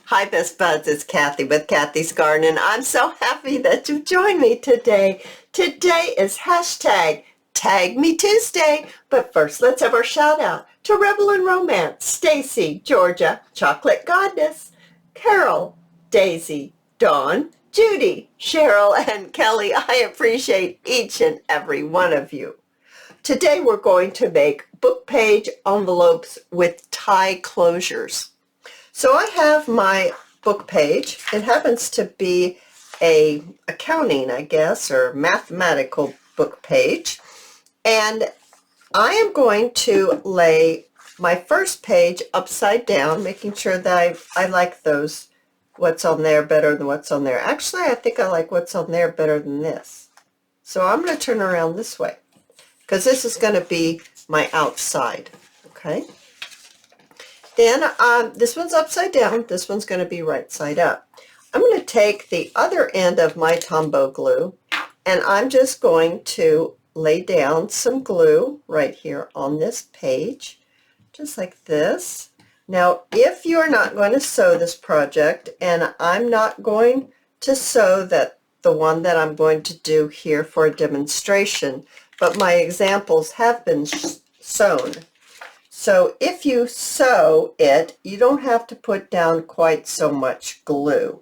Hi, Best Buds. It's Cathy with Cathy's Garden, and I'm so happy that you joined me today. Today is hashtag Tag Me Tuesday. But first, let's have our shout out to Rebel in Romance, Stacy, Georgia, Chocolate Goddess, Carol, Daisy, Dawn, Judy, Cheryl, and Kelly. I appreciate each and every one of you. Today we're going to make book page envelopes with tie closures. So I have my book page. It happens to be a accounting, I guess, or mathematical book page. And I am going to lay my first page upside down, making sure that I like those, what's on there better than what's on there. Actually, I think I like what's on there better than this. So I'm going to turn around this way, because this is going to be my outside, okay? Then this one's upside down, this one's going to be right side up. I'm going to take the other end of my Tombow glue, and I'm just going to lay down some glue right here on this page, just like this. Now, if you're not going to sew this project, and I'm not going to sew the one that I'm going to do here for a demonstration, but my examples have been sewn. So if you sew it, you don't have to put down quite so much glue.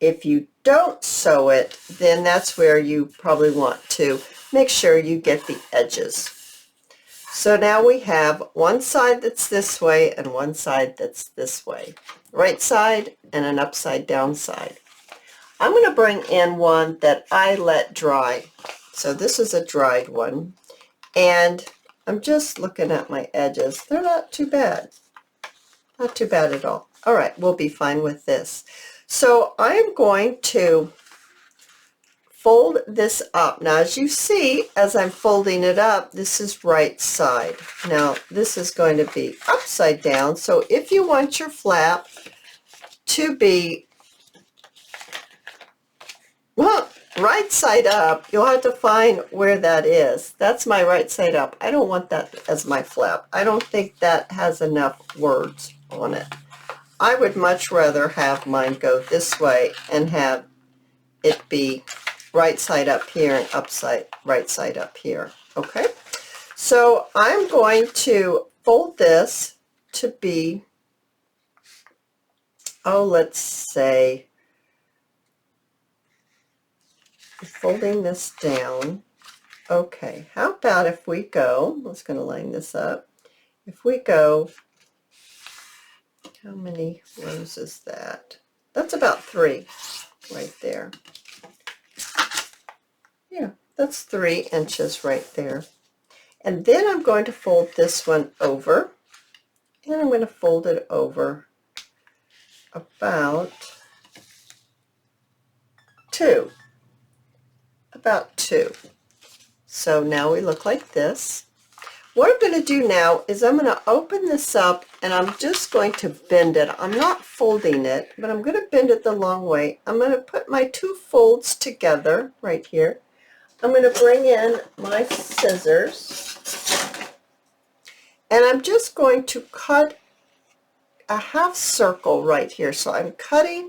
If you don't sew it, then that's where you probably want to make sure you get the edges. So now we have one side that's this way and one side that's this way. Right side and an upside down side. I'm going to bring in one that I let dry. So this is a dried one. And I'm just looking at my edges. They're not too bad. Not too bad at all. All right, we'll be fine with this. So I'm going to fold this up. Now, as you see, as I'm folding it up, this is right side. Now, this is going to be upside down. So if you want your flap to be, well, right side up, you'll have to find where that is. That's my right side up. I don't want that as my flap. I don't think that has enough words on it. I would much rather have mine go this way and have it be right side up here and right side up here. Okay? So I'm going to fold this to be, let's say, folding this down. Okay, how about if we go, I was going to line this up, if we go, how many rows is that? That's about 3 right there. Yeah, that's 3 inches right there. And then I'm going to fold this one over, and I'm going to fold it over about 2. About 2. So now we look like this. What I'm going to do now is I'm going to open this up, and I'm just going to bend it. I'm not folding it, but I'm going to bend it the long way. I'm going to put my 2 folds together right here. I'm going to bring in my scissors, and I'm just going to cut a half circle right here. So I'm cutting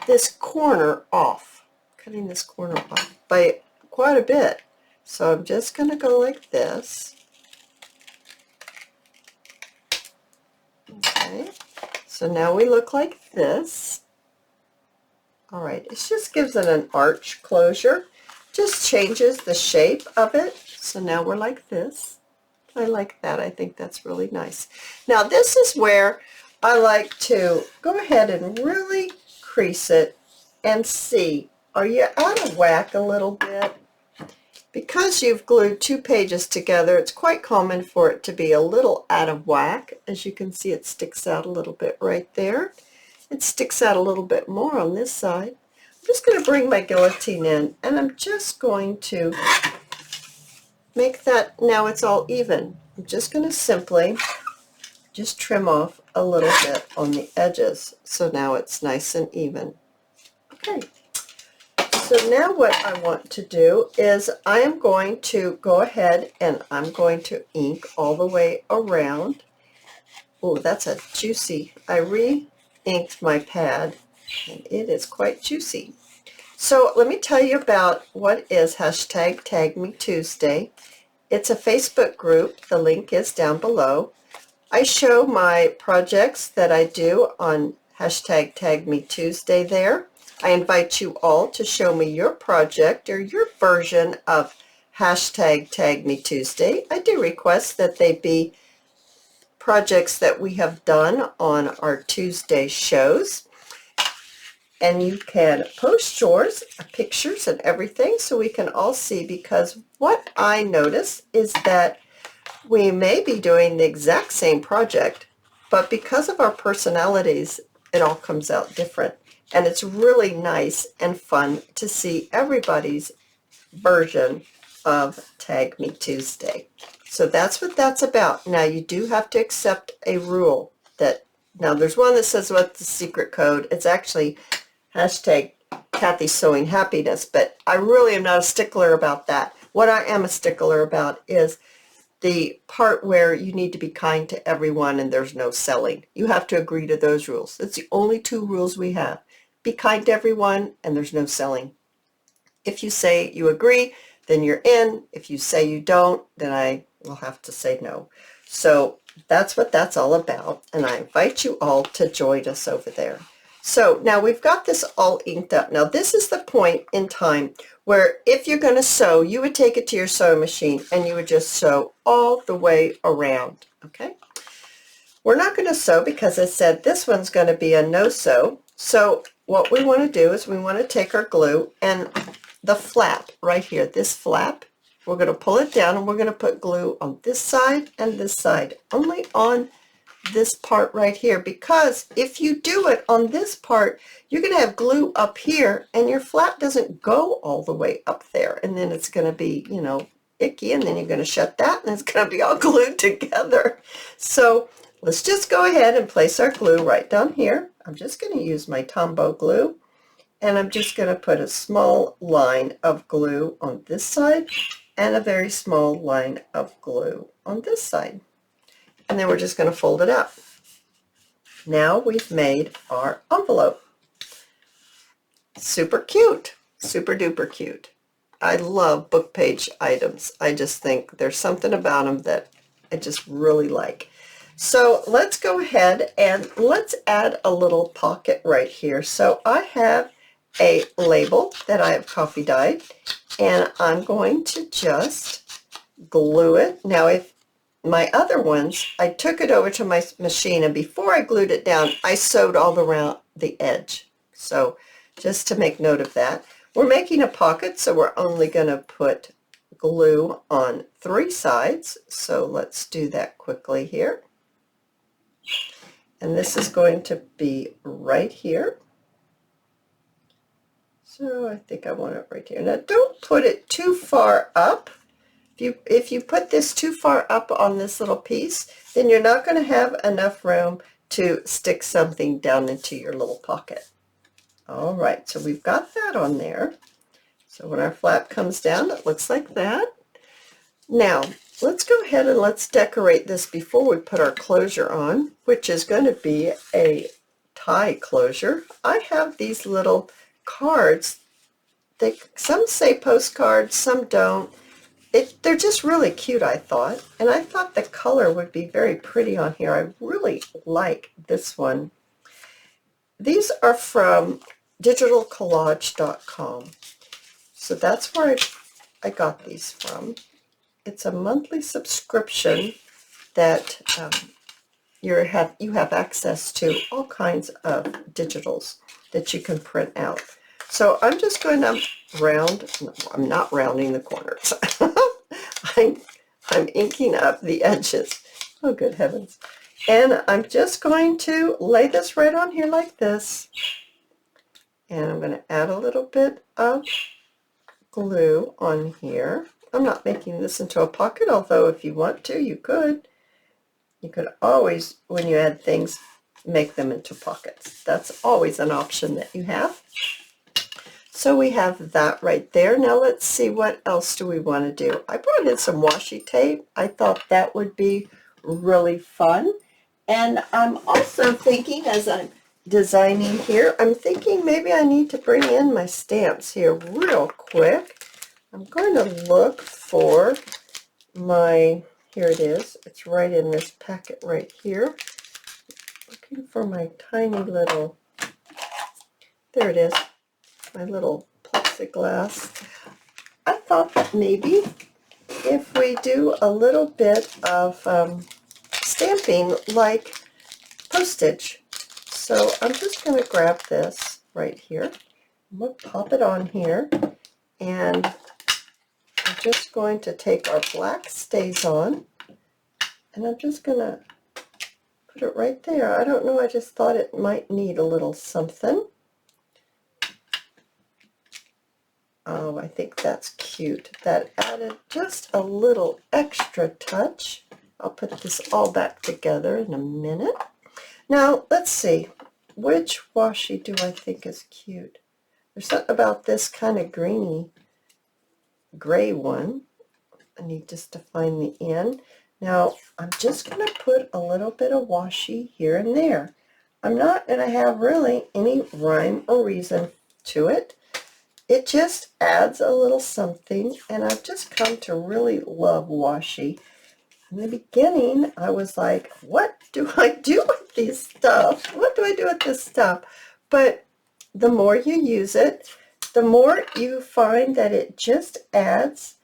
this corner off, by quite a bit. So I'm just going to go like this. Okay, so now we look like this. All right, it just gives it an arch closure, just changes the shape of it. So now we're like this. I like that. I think that's really nice. Now this is where I like to go ahead and really crease it and see, are you out of whack a little bit? Because you've glued 2 pages together, it's quite common for it to be a little out of whack. As you can see, it sticks out a little bit right there. It sticks out a little bit more on this side. I'm just going to bring my guillotine in, and I'm just going to make that, now it's all even. I'm just going to simply just trim off a little bit on the edges, so now it's nice and even. Okay. So now what I want to do is I am going to go ahead and I'm going to ink all the way around. Oh, that's a juicy. I re-inked my pad and it is quite juicy. So let me tell you about what is hashtag Tag Me Tuesday. It's a Facebook group. The link is down below. I show my projects that I do on hashtag Tag Me Tuesday there. I invite you all to show me your project or your version of hashtag Tag Me Tuesday. I do request that they be projects that we have done on our Tuesday shows. And you can post yours, pictures and everything, so we can all see, because what I notice is that we may be doing the exact same project, but because of our personalities, it all comes out different. And it's really nice and fun to see everybody's version of Tag Me Tuesday. So that's what that's about. Now you do have to accept a rule that, now there's one that says what's the secret code. It's actually hashtag Cathy Sewing Happiness, but I really am not a stickler about that. What I am a stickler about is the part where you need to be kind to everyone and there's no selling. You have to agree to those rules. That's the only two rules we have. Be kind to everyone and there's no selling. If you say you agree, then you're in. If you say you don't, then I will have to say no. So that's what that's all about, and I invite you all to join us over there. So now we've got this all inked up. Now this is the point in time where if you're going to sew, you would take it to your sewing machine and you would just sew all the way around, okay? We're not going to sew because I said this one's going to be a no-sew. So what we want to do is we want to take our glue and the flap right here, this flap, we're going to pull it down and we're going to put glue on this side and this side, only on this part right here, because if you do it on this part, you're going to have glue up here and your flap doesn't go all the way up there, and then it's going to be, you know, icky, and then you're going to shut that and it's going to be all glued together. So let's just go ahead and place our glue right down here. I'm just going to use my Tombow glue, and I'm just going to put a small line of glue on this side and a very small line of glue on this side. And then we're just going to fold it up. Now we've made our envelope. Super cute, super duper cute. I love book page items. I just think there's something about them that I just really like. So let's go ahead and let's add a little pocket right here. So I have a label that I have coffee dyed, and I'm going to just glue it. Now if my other ones, I took it over to my machine, and before I glued it down, I sewed all around the edge. So just to make note of that. We're making a pocket, so we're only going to put glue on 3 sides. So let's do that quickly here. And this is going to be right here. So I think I want it right here. Now don't put it too far up. If you put this too far up on this little piece, then you're not going to have enough room to stick something down into your little pocket. All right, so we've got that on there. So when our flap comes down, it looks like that. Now, let's go ahead and let's decorate this before we put our closure on, which is going to be a tie closure. I have these little cards. Some say postcards, some don't. They're just really cute, I thought, and I thought the color would be very pretty on here. I really like this one. These are from digitalcollage.com, so that's where I got these from. It's a monthly subscription that you have access to all kinds of digitals that you can print out. So I'm just going to round, no, I'm not rounding the corners. I'm inking up the edges. Oh, good heavens. And I'm just going to lay this right on here like this. And I'm going to add a little bit of glue on here. I'm not making this into a pocket, although if you want to, you could. You could always, when you add things, make them into pockets. That's always an option that you have. So we have that right there. Now let's see, what else do we want to do? I brought in some washi tape. I thought that would be really fun. And I'm also thinking, as I'm designing here. I'm thinking maybe I need to bring in my stamps here real quick. I'm going to look for my, here it is. It's right in this packet right here. Looking for my tiny little, there it is, my little plexiglass. I thought that maybe if we do a little bit of stamping like postage. So I'm just going to grab this right here. I'm going to pop it on here, and I'm just going to take our black stays on, and I'm just going to put it right there. I don't know, I just thought it might need a little something. Oh, I think that's cute. That added just a little extra touch. I'll put this all back together in a minute. Now, let's see. Which washi do I think is cute? There's something about this kind of greeny gray one. I need just to find the end. Now, I'm just going to put a little bit of washi here and there. I'm not going to have really any rhyme or reason to it. It just adds a little something, and I've just come to really love washi. In the beginning, I was like, what do I do with these stuff? What do I do with this stuff? But the more you use it, the more you find that it just adds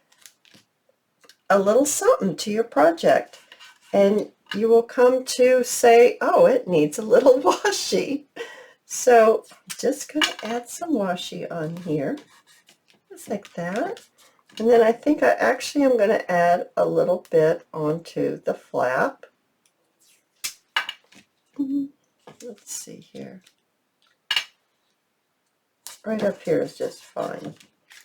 a little something to your project. And you will come to say, oh, it needs a little washi. So just going to add some washi on here, just like that. And then I think I actually am going to add a little bit onto the flap. Let's see here. Right up here is just fine.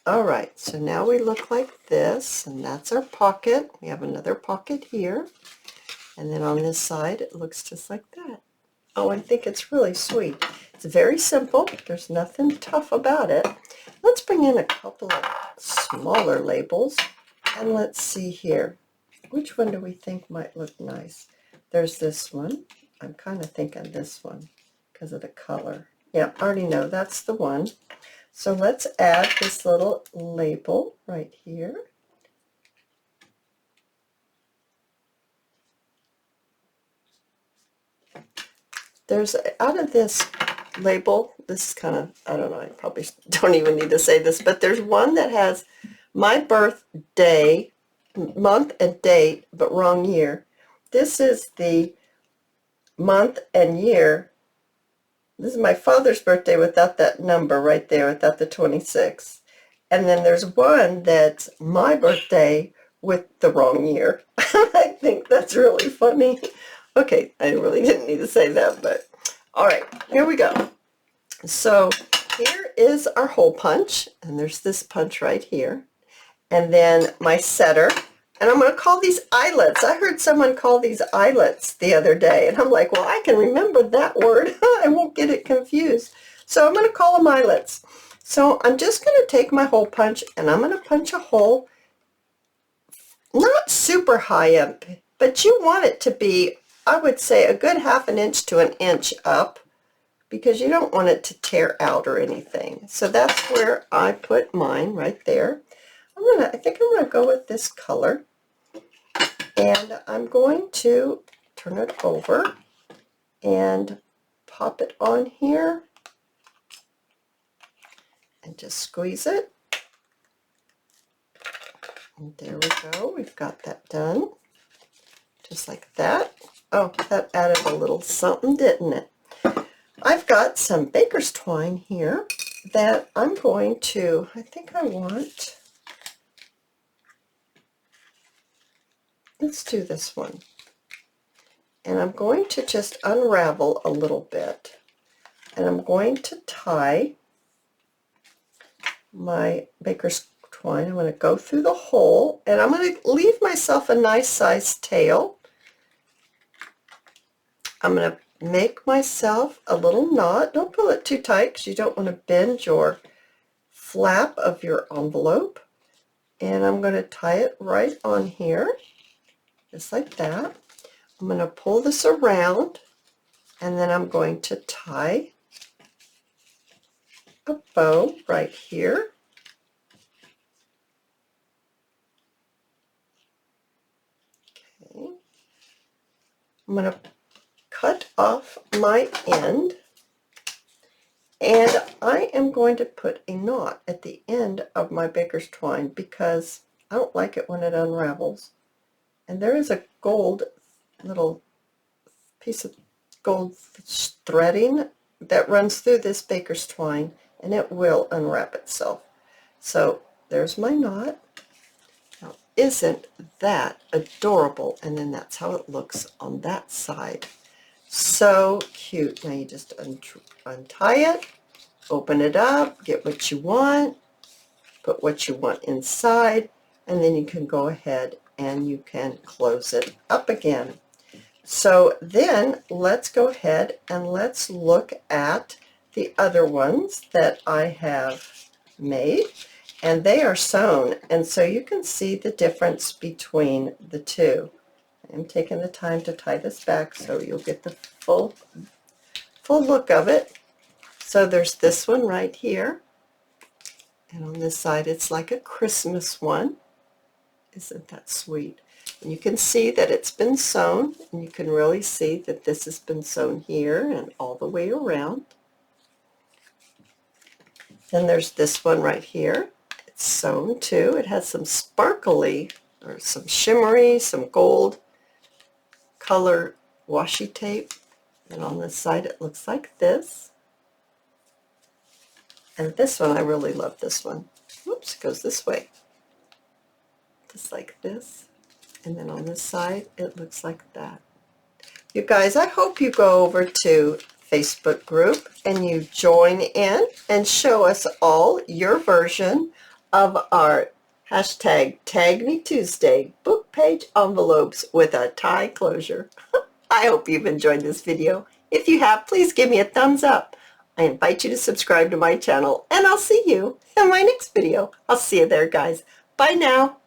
All right, so now we look like this, and that's our pocket. We have another pocket here. And then on this side, it looks just like that. Oh, I think it's really sweet. It's very simple. There's nothing tough about it. Let's bring in a couple of smaller labels, and let's see here. Which one do we think might look nice? There's this one. I'm kind of thinking this one because of the color. Yeah, I already know that's the one. So let's add this little label right here. There's, out of this label, this is kind of, I don't know, I probably don't even need to say this, but there's one that has my birthday, month and date, but wrong year. This is the month and year. This is my father's birthday without that number right there, without the 26. And then there's one that's my birthday with the wrong year. I think that's really funny. Okay, I really didn't need to say that, but all right, here we go. So here is our hole punch, and there's this punch right here. And then my setter, and I'm going to call these eyelets. I heard someone call these eyelets the other day, and I'm like, well, I can remember that word. I won't get it confused. So I'm going to call them eyelets. So I'm just going to take my hole punch, and I'm going to punch a hole, not super high up, but you want it to be, I would say, a good half an inch to an inch up, because you don't want it to tear out or anything. So that's where I put mine right there. I think I'm going to go with this color, and I'm going to turn it over and pop it on here and just squeeze it. And there we go. We've got that done. Just like that. Oh, that added a little something, didn't it? I've got some baker's twine here that I'm going to, I think I want, let's do this one. And I'm going to just unravel a little bit. And I'm going to tie my baker's twine. I'm going to go through the hole, and I'm going to leave myself a nice sized tail. I'm going to make myself a little knot. Don't pull it too tight because you don't want to bend your flap of your envelope. And I'm going to tie it right on here, just like that. I'm going to pull this around, And then I'm going to tie a bow right here. Okay. I'm going to cut off my end, and I am going to put a knot at the end of my baker's twine because I don't like it when it unravels. And there is a gold little piece of gold threading that runs through this baker's twine, and it will unwrap itself. So there's my knot. Now, isn't that adorable? And then that's how it looks on that side. So cute. Now you just untie it, open it up, get what you want, put what you want inside, and then you can go ahead and you can close it up again. So then let's go ahead and let's look at the other ones that I have made, and they are sewn, and so you can see the difference between the two. I'm taking the time to tie this back so you'll get the full look of it. So there's this one right here, and on this side it's like a Christmas one. Isn't that sweet? And you can see that it's been sewn, and you can really see that this has been sewn here and all the way around. Then there's this one right here. It's sewn too. It has some sparkly, or some shimmery, some gold color washi tape, and on this side it looks like this. And this one, I really love this one. Whoops, it goes this way, just like this, and then on this side it looks like that. You guys, I hope you go over to Facebook group and you join in and show us all your version of our hashtag #TagMeTuesday book page envelopes with a tie closure. I hope you've enjoyed this video. If you have, please give me a thumbs up. I invite you to subscribe to my channel, and I'll see you in my next video. I'll see you there, guys. Bye now.